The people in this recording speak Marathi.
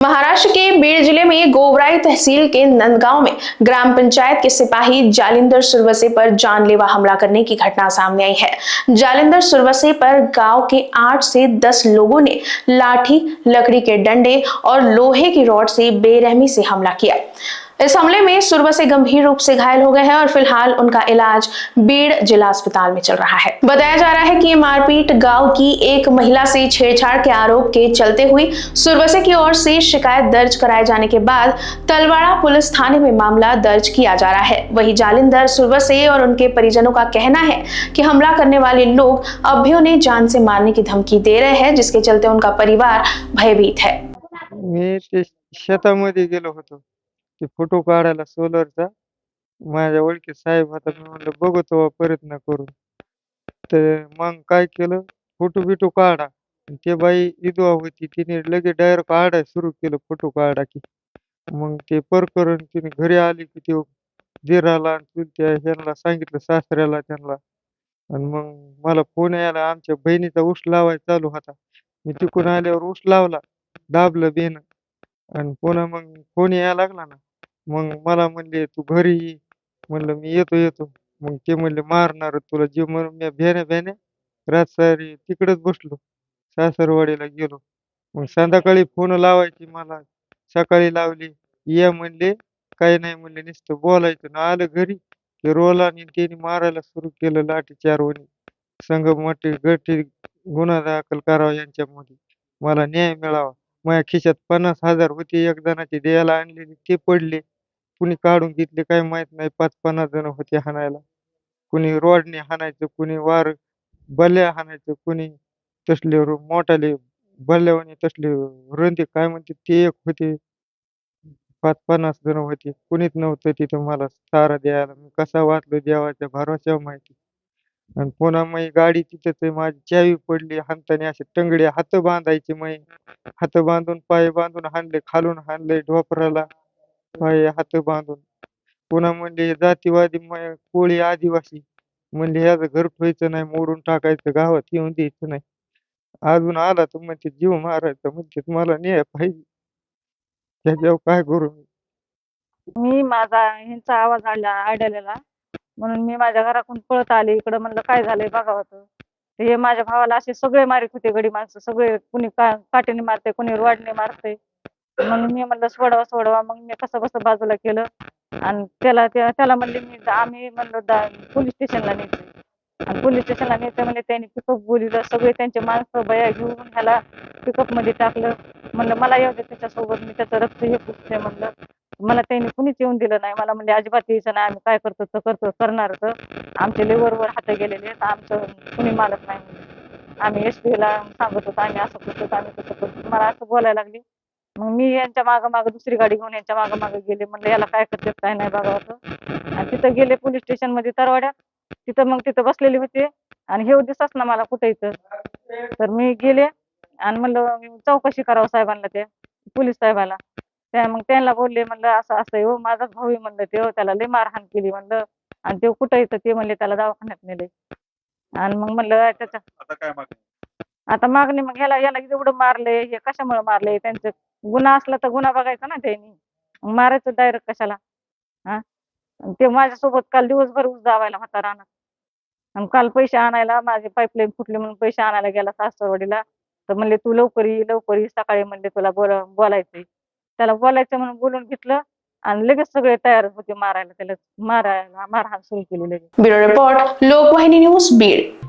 महाराष्ट्र के बीड़ जिले में गोवराई तहसील के नंदगांव में ग्राम पंचायत के सिपाही जालिंदर सुरवसे पर जानलेवा हमला करने की घटना सामने आई है। जालिंदर सुरवसे पर गांव के 8 से 10 लोगों ने लाठी, लकड़ी के डंडे और लोहे की रॉड से बेरहमी से हमला किया। इस हमले में सुरवसे गंभीर रूप से घायल हो गए हैं और फिलहाल उनका इलाज बीड़ जिला अस्पताल में चल रहा है। बताया जा रहा है कि ये मारपीट गांव की एक महिला से छेड़छाड़ के आरोप के चलते हुई। सुरवसे की ओर से शिकायत दर्ज कराए जाने के बाद तलवाड़ा पुलिस थाने में मामला दर्ज किया जा रहा है। वहीं जालिंदर सुरवसे और उनके परिजनों का कहना है कि हमला करने वाले लोग अब भी उन्हें जान से मारने की धमकी दे रहे हैं, जिसके चलते उनका परिवार भयभीत है। मी ते शेतामध्ये गेलो होतो ते फोटो काढायला सोलरचा. माझ्या ओळखीत साहेब होता. मी म्हणलं बघू तेव्हा प्रयत्न करून. तर मग काय केलं, फोटो बिटो काढा. ते बाई विधवा होती, तिने लगेच डायरेक्ट काढायला सुरू केलं फोटो काढा की. मग ते प्रकरण तिने घरी आली की ते दिराला आणि चुलत्या ह्यांना सांगितलं, सासऱ्याला त्यांना. आणि मग मला फोन यायला, आमच्या बहिणीचा ऊस लावायचा चालू होता. मी तिकडून आल्यावर ऊस लावला, दाबलं बेनं. आणि पुन्हा मग फोन यायला लागला ना, मग मला म्हणले, "तू घरी ये." म्हणलं, "मी येतो." मग ते म्हणले, "मारणार तुला." जे म्हणून मी भ्यान्या-भ्यान्या रातसारी तिकडंच बसलो. सासरवाडीला गेलो. मग संध्याकाळी फोन लावायची मला. सकाळी लावली, "ये" म्हणले. "काही नाही" म्हणले, "नुसतं बोलायचं." आणि आलं घरी, ते रोलानी त्याने मारायला सुरू केलं लाठीचार्जनी. संगमती गटी गुन्हा दाखल करावा यांच्यामध्ये. मला न्याय मिळावा. माझ्या खिशात 50,000 होते एक जणाचे द्यायला आणलेले, ते पडले. कुणी काढून घेतले काय माहीत नाही. 5-50 जण होते हाणायला. कुणी रॉडने हाणायचं, कुणी बल्ल्या हाणायचं, कुणी तसले मोठाले बल्ल्यावानी तसले रंदे काय म्हणतात ते एक होते. 5-50 जण होते. कुणीच नव्हतं तिथं मला सहारा द्यायला. मी कसा वाचलो देवाच्या भरोश्यावर माहिती. आणि पुन्हा मग गाडी तिथंच आहे. माझी चावी पडली. हाणताना असे टंगडे हात बांधायचे हात बांधून, पाय बांधून हाणले. खालून हाणलंय ढोपराला, पाय हात बांधून. पुन्हा म्हणले, जातीवादी कोळी आदिवासी. म्हणले ह्याचं घर ठेवायचं नाही, मोडून टाकायचं, गावात येऊन द्यायचं नाही. अजून आला तर म्हणते जीव मारायचा. म्हणते मला न्याय पाहिजे. त्याच्यावर काय करू मी? मी माझा ह्यांचा आवाज आढळलेला म्हणून मी माझ्या घरातून पळत आले इकडं. म्हणलं काय झालंय बघावं तर. हे माझ्या भावाला असे सगळे मारित होते, गडी माणसं सगळे. कुणी काठीने मारते, कुणी रॉडने मारते. म्हणून मी म्हणलं सोडवा. मग मी कसं बसं बाजूला केलं आणि त्याला म्हणले आम्ही म्हणलं पोलीस स्टेशनला नेते. आणि पोलीस स्टेशनला नेते म्हणजे त्यांनी पिकअप बोलिवलं. सगळे त्यांचे माणसं बया घेऊन ह्याला पिकअप मध्ये टाकलं. म्हणलं मला येऊ दे त्याच्यासोबत, मी त्याचं रक्त हे पुसते म्हणलं. मला त्यांनी कुणीच येऊन दिलं नाही. मला म्हणले अजिबात यायचं नाही, आम्ही काय करतो तर करणार तर. आमचे लेवरवर हात गेलेले आहेत, आमचं कुणी मालक नाही म्हणले. आम्ही एसपीला सांगत होतो, आम्ही असं करतो, आम्ही तसं करतो. मला असं बोलायला लागली. मग मी यांच्या मागं दुसरी गाडी घेऊन यांच्या मागं गेले. म्हणलं याला काय करते काय नाही बघावं. आणि तिथं गेले पोलीस स्टेशन मध्ये तरवाड्यात. तिथं बसलेले होते आणि हे दिसत ना मला कुठे इथं. तर मी गेले आणि म्हणलं चौकशी करावं साहेबांना, त्या पोलीस साहेबाला. मग त्यांना बोलले, म्हणलं असं असं हो माझाच भाऊ आहे म्हणलं, ते त्याला लय मारहाण केली म्हणलं. आणि ते कुठं येतं ते म्हणले त्याला दवाखान्यात नेले. आणि मग म्हणलं आता मागणी मग ह्याला एवढं मारलंय, हे कशामुळे मारलंय, त्यांचं गुन्हा असला तर गुन्हा बघायचा ना त्यांनी. मग मारायचं डायरेक्ट कशाला? हा, ते माझ्यासोबत काल दिवसभर ऊस दावायला होता रानात. आणि काल पैसे आणायला माझे पाईपलाईन फुटली म्हणून पैसे आणायला गेला सासरवाडीला. तर म्हणले तू लवकर ये सकाळी म्हणले तुला बोलायचंय. त्याला बोलायचं म्हणून बोलून घेतलं आणि लगेच सगळे तयार होते मारायला. त्याला मारहाण सुरू केली लगेच. Bureau report, Lokvahini news, Beed.